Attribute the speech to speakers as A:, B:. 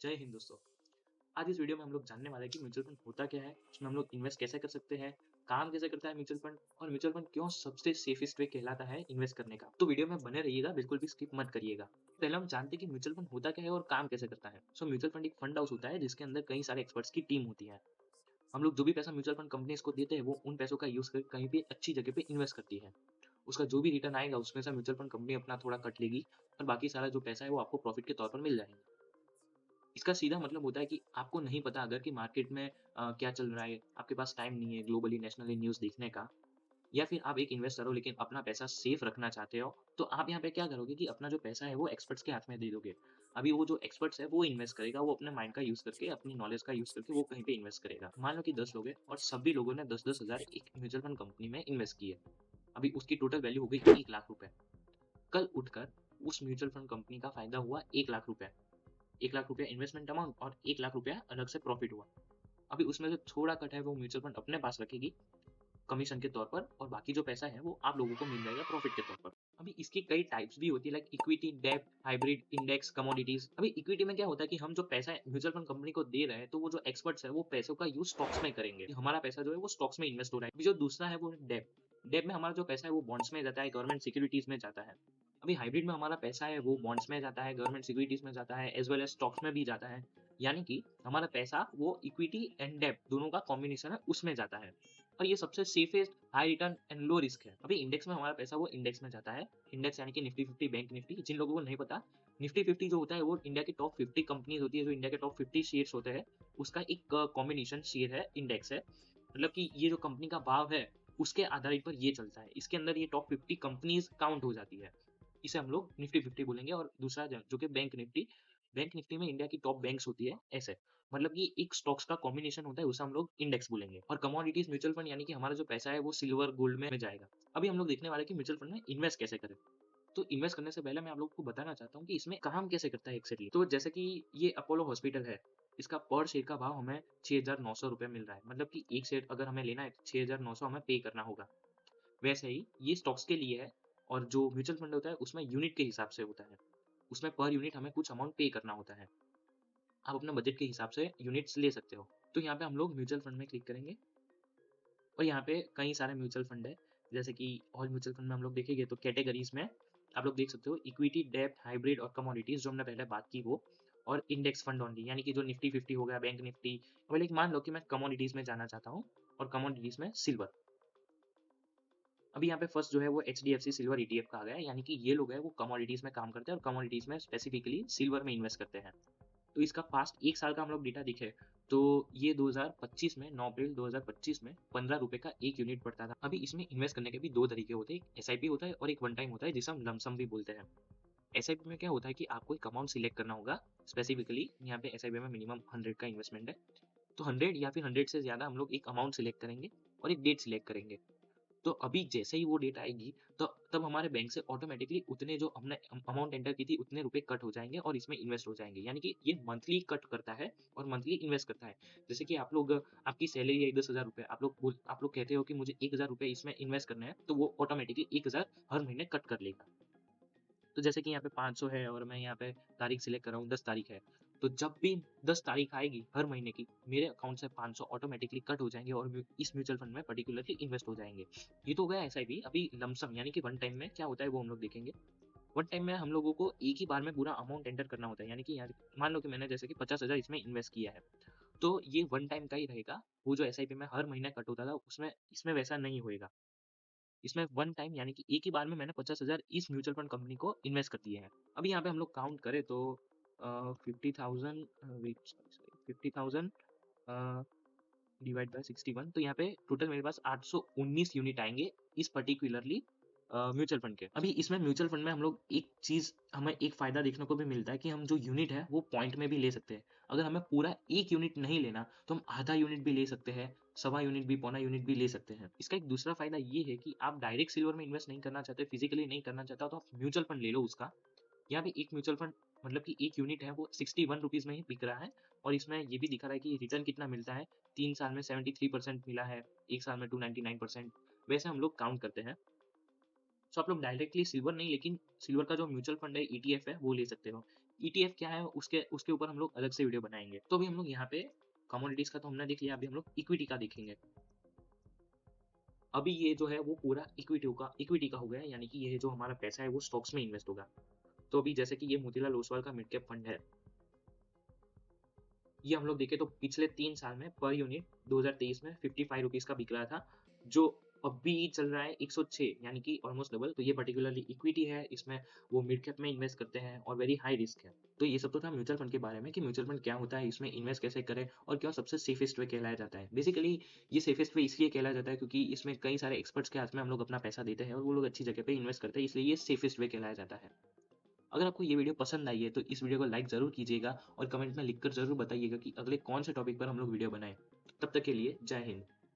A: जय हिंद दोस्तों। आज इस वीडियो में हम लोग जानने वाले हैं कि म्यूचुअल फंड होता क्या है, उसमें हम लोग इन्वेस्ट कैसे कर सकते हैं, काम कैसे करता है म्यूचुअल फंड और म्यूचुअल फंड क्यों सबसे सेफेस्ट वे कहलाता है इन्वेस्ट करने का। तो वीडियो में बने रहिएगा, बिल्कुल भी स्किप मत करिएगा। पहले हम जानते हैं कि म्यूचुअल फंड होता क्या है और काम कैसे करता है। म्यूचुअल फंड एक फंड हाउस होता है जिसके अंदर कई सारे एक्सपर्ट्स की टीम होती है। हम लोग जो भी पैसा म्यूचुअल फंड कंपनीज को देते हैं वो उन पैसों का यूज कर कहीं भी अच्छी जगह पे इन्वेस्ट करती है। उसका जो भी रिटर्न आएगा उसमें से म्यूचुअल फंड कंपनी अपना थोड़ा कट लेगी और बाकी सारा जो पैसा है वो आपको प्रॉफिट के तौर पर मिल जाएगा। इसका सीधा मतलब होता है कि आपको नहीं पता अगर कि मार्केट में क्या चल रहा है, आपके पास टाइम नहीं है ग्लोबली, नेशनली न्यूज़ देखने का, या फिर आप एक इन्वेस्टर हो लेकिन अपना पैसा सेफ रखना चाहते हो, तो आप यहाँ पे क्या करोगे कि अपना जो पैसा है वो एक्सपर्ट्स के हाथ में दे दोगे। अभी वो जो एक्सपर्ट्स है वो इन्वेस्ट करेगा, वो अपने माइंड का यूज़ करके, अपनी नॉलेज का यूज़ करके वो कहीं पे इन्वेस्ट करेगा। मान लो कि 10 लोग हैं और सभी लोगों ने 10-10 हज़ार एक म्यूचुअल फंड कंपनी में इन्वेस्ट किए। अभी उसकी टोटल वैल्यू हो गई 1 लाख रुपए। कल उठकर उस म्यूचुअल फंड कंपनी का फायदा हुआ 1 लाख रुपए। 1 लाख रुपया इन्वेस्टमेंट अमाउंट और 1 लाख रुपया अलग से प्रॉफिट हुआ। अभी उसमें से थोड़ा कट है वो म्यूचुअल फंड अपने पास रखेगी कमीशन के तौर पर और बाकी जो पैसा है वो आप लोगों को मिल जाएगा प्रॉफिट के तौर पर। अभी इसकी कई टाइप्स भी होती है लाइक इक्विटी, डेब्ट, हाइब्रिड, इंडेक्स, कमोडिटीज। अभी इक्विटी में क्या होता है कि हम जो पैसा म्यूचुअल फंड कंपनी को दे रहे हैं तो वो जो एक्सपर्ट्स है वो पैसों का यूज स्टॉक्स में करेंगे। हमारा पैसा जो है वो स्टॉक्स में इन्वेस्ट हो रहा है। अभी जो दूसरा है वो डेब्ट। डेब्ट में हमारा जो पैसा है वो बॉन्ड्स में जाता है, गवर्नमेंट सिक्योरिटीज में जाता है। अभी हाइब्रिड में हमारा पैसा है वो बॉन्ड्स में जाता है, गवर्नमेंट सिक्योरिटीज में जाता है, एज वेल एज स्टॉक्स में भी जाता है। यानी कि हमारा पैसा वो इक्विटी एंड डेब्ट दोनों का कॉम्बिनेशन है उसमें जाता है। और ये सबसे safest high return and low risk है। अभी इंडेक्स में हमारा पैसा वो इंडेक्स में जाता है। इंडेक्स यानी कि निफ्टी 50, बैंक निफ्टी। जिन लोगों को नहीं पता, निफ्टी 50 जो होता है वो इंडिया की टॉप 50 कंपनीज होती है, जो इंडिया के टॉप 50 शेयर्स होते हैं, उसका एक कॉम्बिनेशन शेयर है, इंडेक्स है। मतलब कि ये जो कंपनी का भाव है उसके आधारित पर ये चलता है। इसके अंदर ये टॉप 50 कंपनीज काउंट हो जाती है। इसे हम लोग निफ्टी 50 बोलेंगे। और दूसरा जो कि बैंक निफ्टी में इंडिया की टॉप बैंक्स होती है, ऐसे। मतलब कि एक स्टॉक्स का कॉम्बिनेशन होता है, उसे हम लोग इंडेक्स बोलेंगे। और कमोडिटीज म्यूचुअल फंड यानी कि हमारा जो पैसा है वो सिल्वर गोल्ड में जाएगा। अभी हम लोग देखने वाले हैं कि म्यूचुअल फंड में इन्वेस्ट कैसे करें। तो इन्वेस्ट करने से पहले मैं आप लोगों को बताना चाहता हूँ कि इसमें काम कैसे करता है एक्जेक्टली। तो जैसे कि ये अपोलो हॉस्पिटल है, इसका पर शेयर का भाव हमें 6,900 रुपए मिल रहा है। मतलब कि एक शेयर अगर हमें लेना है तो 6,900 हमें पे करना होगा। वैसे ही ये स्टॉक्स के लिए है। और जो म्यूचुअल फंड होता है उसमें यूनिट के हिसाब से होता है। उसमें पर यूनिट हमें कुछ अमाउंट पे करना होता है। आप अपने बजट के हिसाब से यूनिट्स ले सकते हो। तो यहाँ पे हम लोग म्यूचुअल फंड में क्लिक करेंगे और यहाँ पे कई सारे म्यूचुअल फंड है। जैसे कि ऑल म्यूचुअल फंड में हम लोग देखेंगे तो कैटेगरीज में आप लोग देख सकते हो इक्विटी, डेब्ट, हाइब्रिड और कमोडिटीज, जो हमने पहले बात की वो। और इंडेक्स फंड ओनली यानी कि जो निफ्टी 50 हो गया, बैंक निफ्टी। अब एक मान लो कि मैं कमोडिटीज में जाना चाहता हूँ और कमोडिटीज में सिल्वर। अभी यहाँ पे फर्स्ट जो है वो एचडीएफसी सिल्वर ईटीएफ का आ गया है। यानी कि ये लोग हैं वो कमोडिटीज में काम करते हैं और कमोडिटीज में स्पेसिफिकली सिल्वर में इन्वेस्ट करते हैं। तो इसका पास्ट 1 साल का हम लोग डेटा देखें, तो ये 2025 में 9 अप्रैल 2025 में ₹15 का 1 यूनिट पड़ता था। अभी इसमें इन्वेस्ट करने के भी 2 तरीके होते हैं, एक एसआईपी होता है और एक वन टाइम होता है जिसे हम लमसम भी बोलते हैं। एसआईपी में क्या होता है कि आपको एक अमाउंट सिलेक्ट करना होगा, स्पेसिफिकली यहाँ पे एसआईपी में मिनिमम 100 का इन्वेस्टमेंट है। तो 100 या फिर 100 से ज़्यादा हम लोग एक अमाउंट सिलेक्ट करेंगे और एक डेट सिलेक्ट करेंगे। तो अभी जैसे ही वो डेट आएगी तो तब हमारे बैंक से ऑटोमेटिकली उतने जो हमने अमाउंट एंटर की थी उतने रुपए कट हो जाएँगे और इसमें इन्वेस्ट हो जाएँगे। यानी कि ये मंथली कट करता है और मंथली इन्वेस्ट करता है। जैसे कि आप लोग, आपकी सैलरी है 10,000 रुपए, आप लोग कहते हो कि मुझे 1,000 रुपए इसमें इन्वेस्ट करने हैं, तो वो ऑटोमेटिकली 1,000 हर महीने कट कर लेगा। तो जैसे कि यहाँ पे 500 है और मैं यहाँ पे तारीख सिलेक्ट कर रहा हूँ, 10 तारीख है। तो जब भी 10 तारीख आएगी हर महीने की, मेरे अकाउंट से 500 ऑटोमेटिकली कट हो जाएँगे और इस म्यूचुअल फंड में पर्टिकुलरली इन्वेस्ट हो जाएँगे। ये तो हो गया एसआईपी। अभी लमसम यानी कि वन टाइम में क्या होता है वो हम लोग देखेंगे। वन टाइम में हम लोगों को एक ही बार में पूरा अमाउंट एंटर करना होता है। यानी कि यहाँ मान लो कि मैंने जैसे कि 50,000 इसमें इन्वेस्ट किया है, तो ये वन टाइम का ही रहेगा। वो जो एसआईपी में हर महीने कट होता था उसमें इसमें वैसा नहीं होएगा। इसमें वन टाइम यानी कि एक ही बार में मैंने 50,000 इस म्यूचुअल फंड कंपनी को इन्वेस्ट कर दिए हैं। अभी यहाँ पे हम लोग काउंट करें तो 50,000 वेट सॉरी 50,000 डिवाइड बाय 61, तो यहाँ पे टोटल मेरे पास 819 यूनिट आएँगे इस पर्टिकुलरली म्यूचुअल फंड के। अभी इसमें म्यूचुअल फंड में हम लोग एक चीज़, हमें एक फ़ायदा देखने को भी मिलता है कि हम जो यूनिट है वो पॉइंट में भी ले सकते हैं। अगर हमें पूरा 1 यूनिट नहीं लेना तो हम आधा यूनिट भी ले सकते हैं, सवा यूनिट भी, पौना यूनिट भी ले सकते हैं। इसका एक दूसरा फ़ायदा ये है कि आप डायरेक्ट सिल्वर में इन्वेस्ट नहीं करना चाहते, फिज़िकली नहीं करना चाहते हो तो आप म्यूचुअल फंड ले लो उसका। यहाँ पे एक म्यूचुअल फंड मतलब कि एक यूनिट है वो 61 रुपीज़ में ही बिक रहा है। और इसमें ये भी दिखा रहा है कि रिटर्न कितना मिलता है। 3 साल में 73% मिला है, 1 साल में 299%। वैसे हम लोग काउंट करते हैं। सो आप लोग डायरेक्टली सिल्वर नहीं, लेकिन सिल्वर का जो म्यूचुअल फंड है, ईटीएफ है, वो ले सकते हो। ईटीएफ क्या है, उसके उसके ऊपर हम लोग अलग से वीडियो बनाएँगे। तो अभी हम लोग यहाँ पे कमोडिटीज़ का तो हमने देख लिया, अभी हम लोग इक्विटी का देखेंगे। अभी ये जो है वो पूरा इक्विटी का हो गया है, यानी कि ये जो हमारा पैसा है वो स्टॉक्स में इन्वेस्ट होगा। तो अभी जैसे कि ये मोतीलाल ओसवाल का मिड कैप फंड है, ये हम लोग देखें तो पिछले 3 साल में पर यूनिट 2023 में ₹55 का बिक रहा था, जो अभी चल रहा है 106, यानी कि ऑलमोस्ट डबल। तो ये पर्टिकुलरली इक्विटी है, इसमें वो मिड कैप में इन्वेस्ट करते हैं और वेरी हाई रिस्क है। तो ये सब तो था म्यूचुअल फंड के बारे में कि म्यूचुअल फंड क्या होता है, इसमें इन्वेस्ट कैसे करें और क्यों सबसे सेफेस्ट वे कहलाया जाता है। बेसिकली ये सेफेस्ट वे इसलिए कहलाया जाता है क्योंकि इसमें कई सारे एक्सपर्ट्स के हाथ में हम लोग अपना पैसा देते हैं और वो लोग अच्छी जगह पे इन्वेस्ट करते हैं, इसलिए ये सेफेस्ट वे कहलाया जाता है। अगर आपको ये वीडियो पसंद आई है तो इस वीडियो को लाइक ज़रूर कीजिएगा और कमेंट में लिखकर ज़रूर बताइएगा कि अगले कौन से टॉपिक पर हम लोग वीडियो बनाएँ। तब तक के लिए जय हिंद।